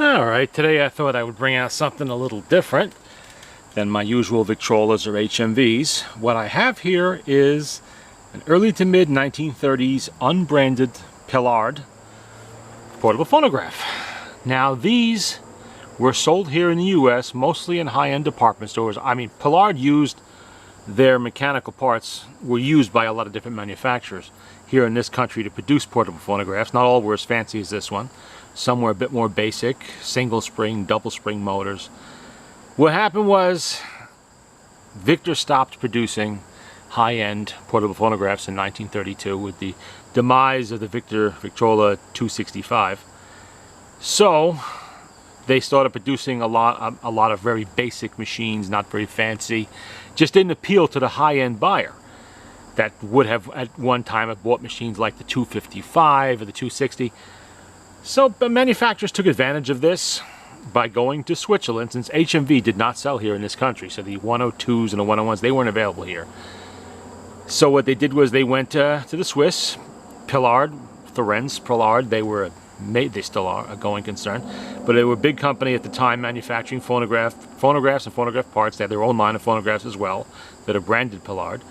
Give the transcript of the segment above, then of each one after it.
Alright, today I thought I would bring out something a little different than my usual Victrolas or HMVs. What I have here is an early to mid 1930s unbranded Paillard portable phonograph. Now these were sold here in the US mostly in high-end department stores. I mean, Paillard used their mechanical parts were used by a lot of different manufacturers here in this country to produce portable phonographs. Not all were as fancy as this one. Some were a bit more basic, single spring, double spring motors. What happened was Victor stopped producing high-end portable phonographs in 1932 with the demise of the Victrola 265. So they started producing a lot of very basic machines, not very fancy. Just didn't appeal to the high-end buyer that would have at one time have bought machines like the 255 or the 260. So manufacturers took advantage of this by going to Switzerland, since HMV did not sell here in this country. So the 102s and the 101s, they weren't available here. So what they did was they went to the Swiss, Paillard, Paillard. They still are a going concern, but they were a big company at the time manufacturing phonographs and phonograph parts. They had their own line of phonographs as well that are branded Paillard.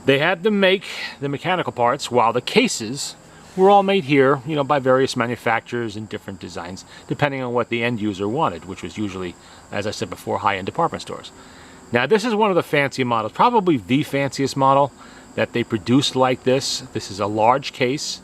They had them make the mechanical parts while the cases were all made here, you know, by various manufacturers in different designs, depending on what the end user wanted, which was usually, as I said before, high-end department stores. Now, this is one of the fancy models, probably the fanciest model that they produced like this. This is a large case.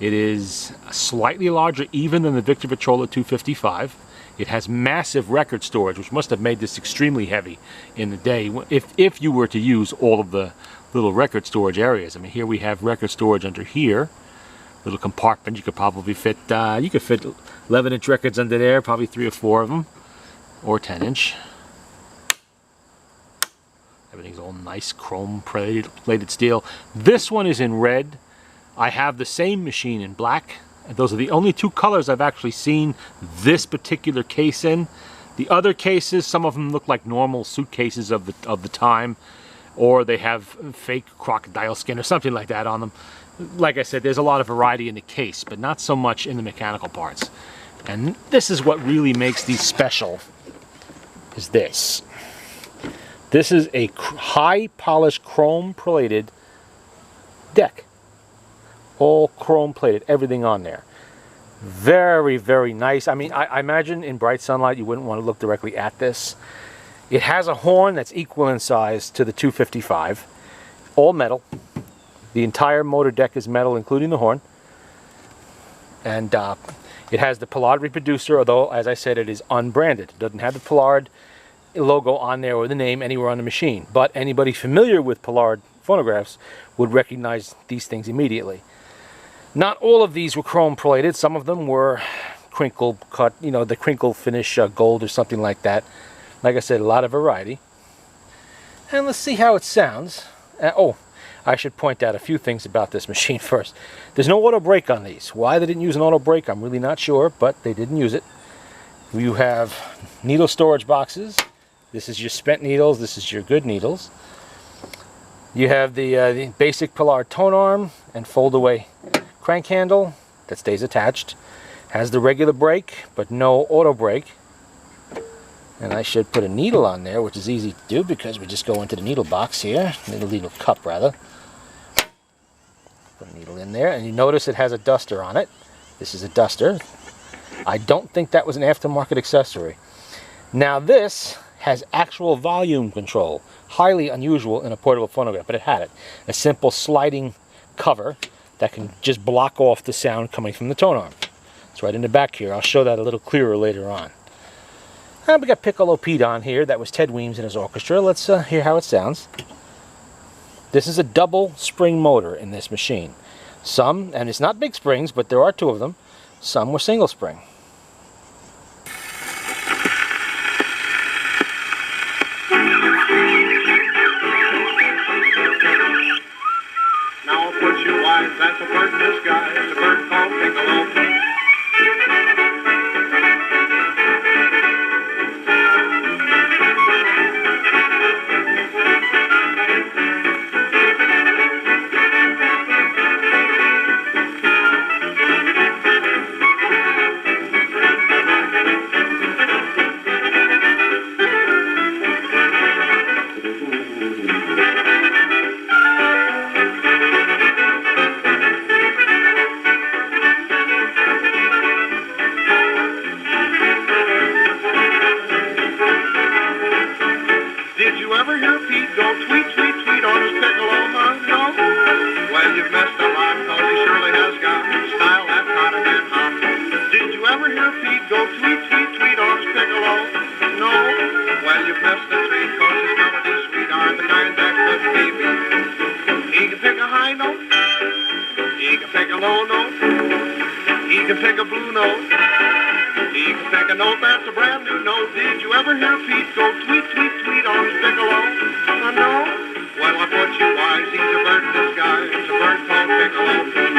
It is slightly larger even than the Victrola 255. It has massive record storage, which must have made this extremely heavy in the day, if you were to use all of the little record storage areas. I mean, here we have record storage under here. Little compartment. You could probably fit, 11-inch records under there, probably 3 or 4 of them, or 10-inch. Everything's all nice chrome plated steel. This one is in red. I have the same machine in black. And those are the only two colors I've actually seen this particular case in. The other cases, some of them look like normal suitcases of the time, or they have fake crocodile skin or something like that on them. Like I said, there's a lot of variety in the case, but not so much in the mechanical parts. And this is what really makes these special, is this. This is a high polished chrome plated deck. All chrome plated, everything on there. Very, very nice. I mean, I imagine in bright sunlight you wouldn't want to look directly at this. It has a horn that's equal in size to the 255. All metal. The entire motor deck is metal, including the horn. And it has the Paillard reproducer, although, as I said, it is unbranded. It doesn't have the Paillard logo on there or the name anywhere on the machine. But anybody familiar with Paillard phonographs would recognize these things immediately. Not all of these were chrome plated. Some of them were crinkle cut, you know, the crinkle finish gold or something like that. Like I said, a lot of variety. And let's see how it sounds. Oh, I should point out a few things about this machine first. There's no auto brake on these. Why they didn't use an auto brake, I'm really not sure, but they didn't use it. You have needle storage boxes. This is your spent needles. This is your good needles. You have the basic Paillard tone arm and fold-away crank handle that stays attached. Has the regular brake, but no auto brake. And I should put a needle on there, which is easy to do because we just go into the needle box here, needle cup rather. Put a needle in there, and you notice it has a duster on it. This is a duster. I don't think that was an aftermarket accessory. Now this has actual volume control. Highly unusual in a portable phonograph, but it had it. A simple sliding cover that can just block off the sound coming from the tone arm. It's right in the back here. I'll show that a little clearer later on. We got Piccolo Pete on here. That was Ted Weems in his orchestra. Let's hear how it sounds. This is a double spring motor in this machine. Some, and it's not big springs, but there are 2 of them. Some were single spring. Now put your wife, that's a bird in the sky. It's a bird called Piccolo Pete. hear Pete go tweet, tweet, tweet on his piccolo? No? Well, you've missed the treat, cause his melodies sweet are the kind that could be beat. He can pick a high note, he can pick a low note, he can pick a blue note, he can pick a note that's a brand new note. Did you ever hear Pete go tweet, tweet, tweet on his piccolo? No? Well, I put you wise, he's a bird in disguise, a bird called Piccolo Pete.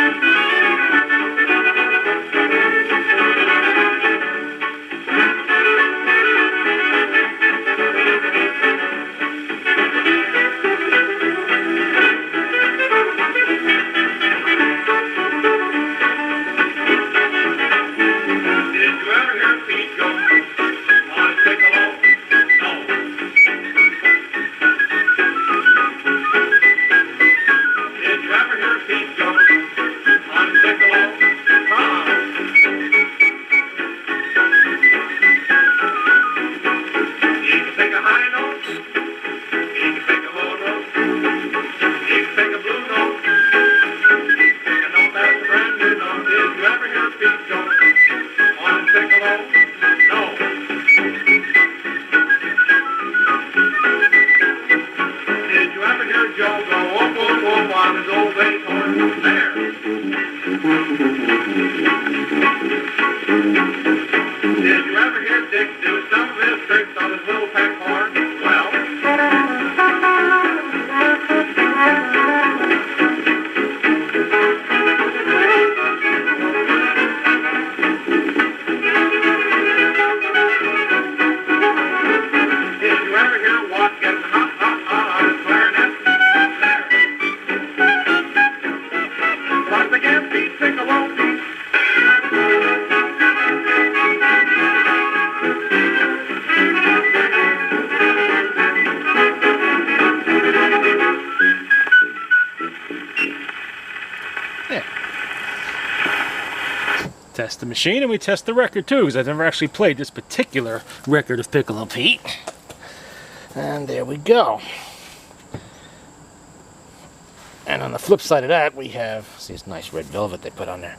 Test the machine and we test the record too, because I've never actually played this particular record of Piccolo Pete. And there we go. And on the flip side of that, we have, see this nice red velvet they put on there.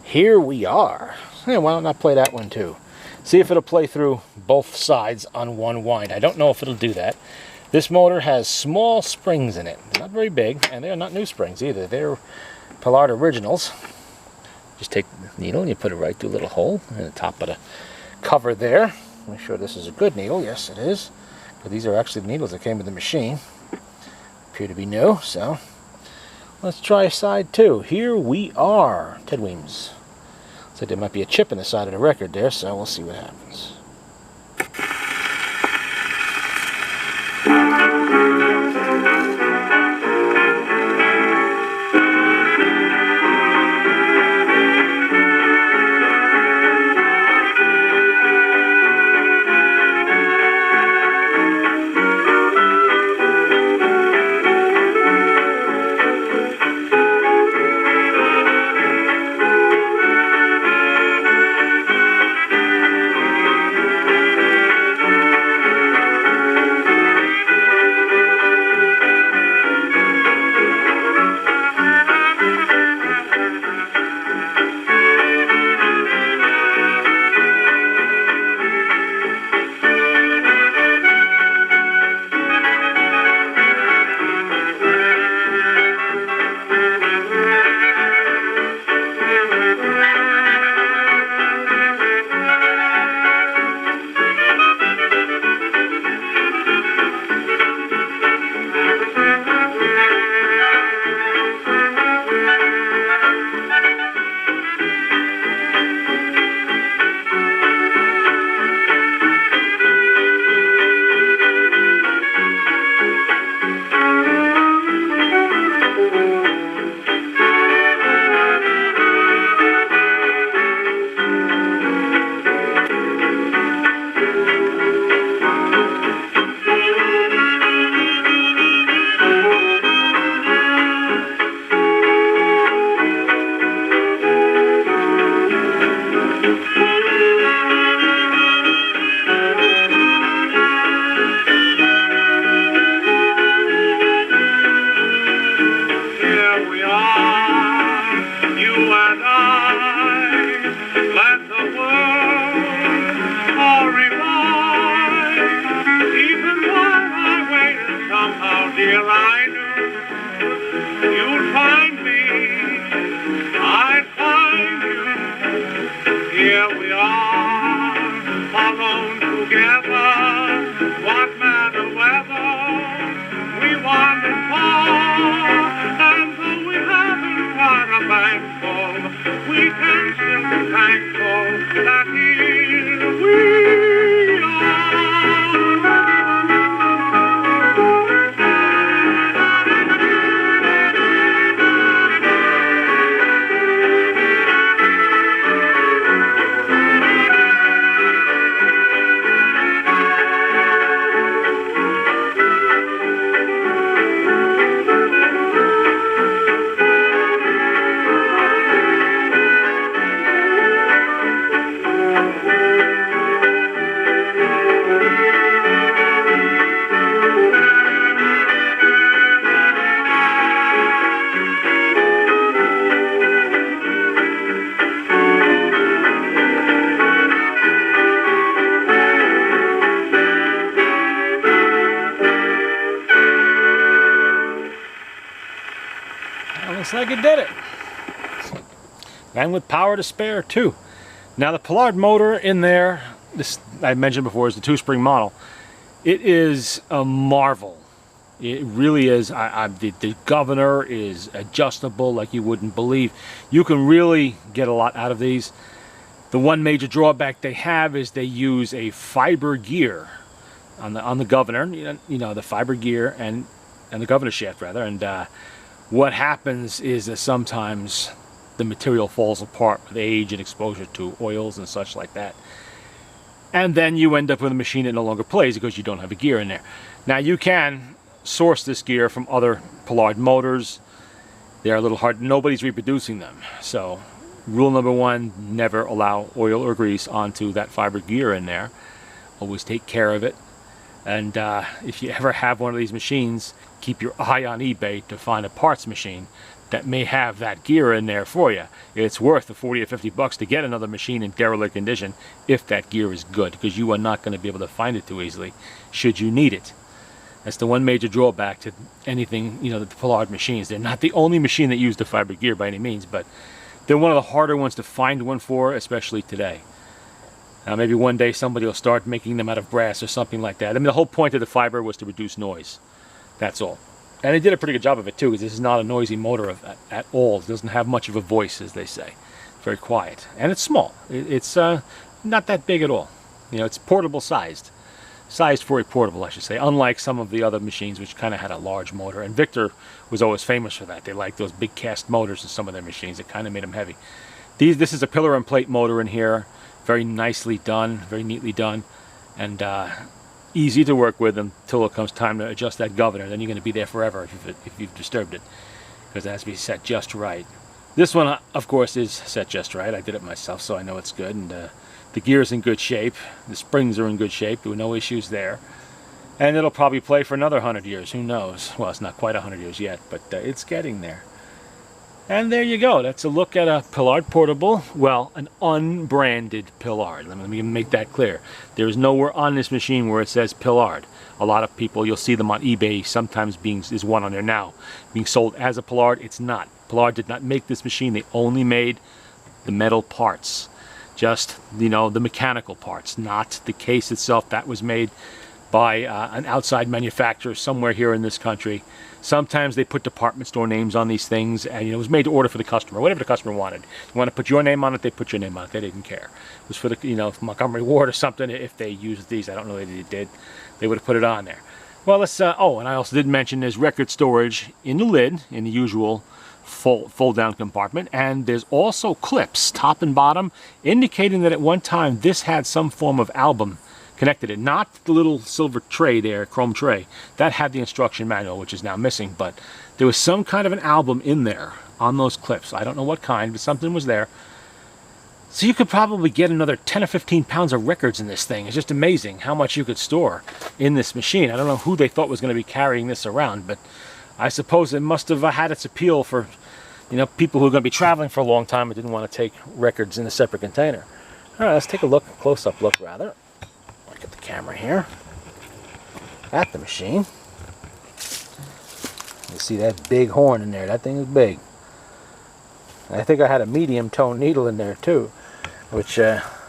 Here we are. Yeah, why don't I play that one too? See if it'll play through both sides on one wind. I don't know if it'll do that. This motor has small springs in it. They're not very big, and they're not new springs either. They're Paillard originals. Just take the needle and you put it right through a little hole in the top of the cover there. Make sure this is a good needle. Yes, it is. But these are actually the needles that came with the machine. Appear to be new, so let's try side two. Here we are. Ted Weems. Looks like there might be a chip in the side of the record there, so we'll see what happens. Here I knew you'd find me, I'd find you. Here we are, alone together. What matter whether we wandered far? And though we haven't got a bank full, we can still be thankful that here we Looks like it did it. And with power to spare too. Now the Paillard motor in there, this I mentioned before, is the 2-spring model. It is a marvel. It really is. The governor is adjustable like you wouldn't believe. You can really get a lot out of these. The one major drawback they have is they use a fiber gear on the governor. You know the fiber gear and the governor shaft rather. And what happens is that sometimes the material falls apart with age and exposure to oils and such like that. And then you end up with a machine that no longer plays because you don't have a gear in there. Now you can source this gear from other Paillard motors. They're a little hard. Nobody's reproducing them. So rule number 1, never allow oil or grease onto that fiber gear in there. Always take care of it. And if you ever have one of these machines, keep your eye on eBay to find a parts machine that may have that gear in there for you. It's worth the 40 or 50 bucks to get another machine in derelict condition if that gear is good, because you are not going to be able to find it too easily should you need it. That's the one major drawback to anything, you know, the Paillard machines. They're not the only machine that use the fiber gear by any means, but they're one of the harder ones to find one for, especially today. Maybe one day somebody will start making them out of brass or something like that. I mean, the whole point of the fiber was to reduce noise. That's all. And they did a pretty good job of it too, because this is not a noisy motor at all. It doesn't have much of a voice, as they say. Very quiet. And it's small. It's not that big at all. You know, it's portable sized. Sized for a portable, I should say. Unlike some of the other machines, which kind of had a large motor. And Victor was always famous for that. They liked those big cast motors in some of their machines. It kind of made them heavy. This is a pillar and plate motor in here. Very nicely done, very neatly done, and easy to work with until it comes time to adjust that governor. Then you're going to be there forever if you've disturbed it, because it has to be set just right. This one, of course, is set just right. I did it myself, so I know it's good. And the gear's in good shape. The springs are in good shape. There were no issues there. And it'll probably play for another 100 years. Who knows? Well, it's not quite 100 years yet, but it's getting there. And there you go. That's a look at a Paillard portable. Well, an unbranded Paillard. Let me make that clear. There is nowhere on this machine where it says Paillard. A lot of people, you'll see them on eBay. Sometimes is one on there now being sold as a Paillard. It's not. Paillard did not make this machine. They only made the metal parts. Just, you know, the mechanical parts, not the case itself. That was made by an outside manufacturer somewhere here in this country. Sometimes they put department store names on these things, and it was made to order for the customer, whatever the customer wanted. You want to put your name on it, they put your name on it. They didn't care. It was for the, Montgomery Ward or something. If they used these, I don't know if they did, they would have put it on there. Well, let's. Oh, and I also did mention there's record storage in the lid, in the usual fold-down compartment, and there's also clips, top and bottom, indicating that at one time this had some form of album connected it. Not the little silver tray there, chrome tray. That had the instruction manual, which is now missing, but there was some kind of an album in there on those clips. I don't know what kind, but something was there. So you could probably get another 10 or 15 pounds of records in this thing. It's just amazing how much you could store in this machine. I don't know who they thought was going to be carrying this around, but I suppose it must have had its appeal for, people who are going to be traveling for a long time and didn't want to take records in a separate container. All right, let's take a look, close-up look rather. Look at the camera here. At the machine. You see that big horn in there. That thing is big. I think I had a medium tone needle in there too, which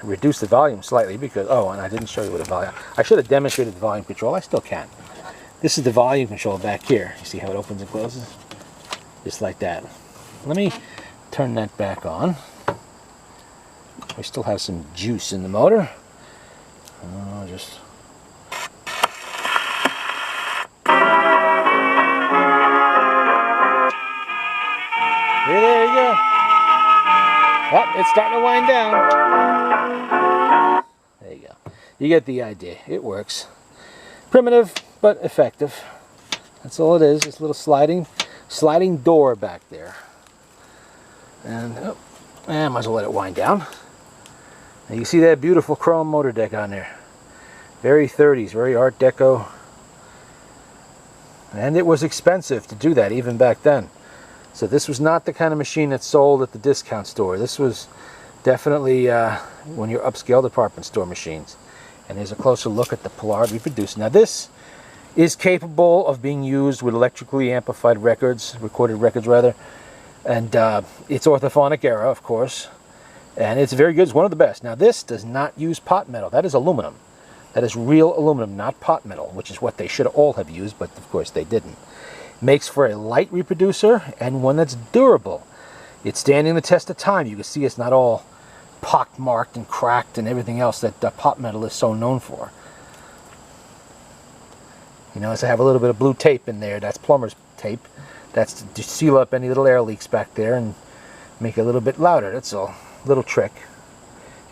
reduced the volume slightly because, oh, and I didn't show you what the volume. I should have demonstrated the volume control. I still can. This is the volume control back here. You see how it opens and closes? Just like that. Let me turn that back on. We still have some juice in the motor. Just... There you go. Oh, it's starting to wind down. There you go. You get the idea. It works. Primitive, but effective. That's all it is. This little sliding door back there. And I might as well let it wind down. And you see that beautiful chrome motor deck on there. Very 30s, very Art Deco. And it was expensive to do that even back then. So this was not the kind of machine that's sold at the discount store. This was definitely one of your upscale department store machines. And here's a closer look at the Paillard reproducer. Now this is capable of being used with electrically amplified records, recorded records rather. And it's orthophonic era, of course. And it's very good. It's one of the best. Now this does not use pot metal. That is aluminum. That is real aluminum, not pot metal, which is what they should all have used, but of course they didn't. Makes for a light reproducer and one that's durable. It's standing the test of time. You can see it's not all pockmarked and cracked and everything else that pot metal is so known for. You notice I have a little bit of blue tape in there. That's plumber's tape. That's to seal up any little air leaks back there and make it a little bit louder. That's all. Little trick.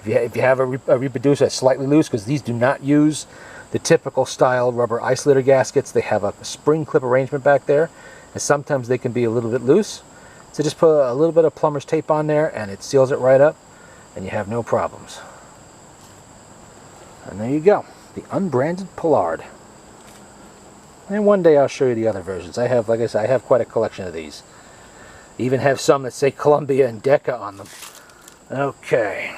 If you have a reproducer that's slightly loose, because these do not use the typical style rubber isolator gaskets, they have a spring clip arrangement back there, and sometimes they can be a little bit loose. So just put a little bit of plumber's tape on there and it seals it right up and you have no problems. And there you go, the unbranded Paillard. And one day I'll show you the other versions. I have, like I said, I have quite a collection of these. I even have some that say Columbia and Decca on them. Okay.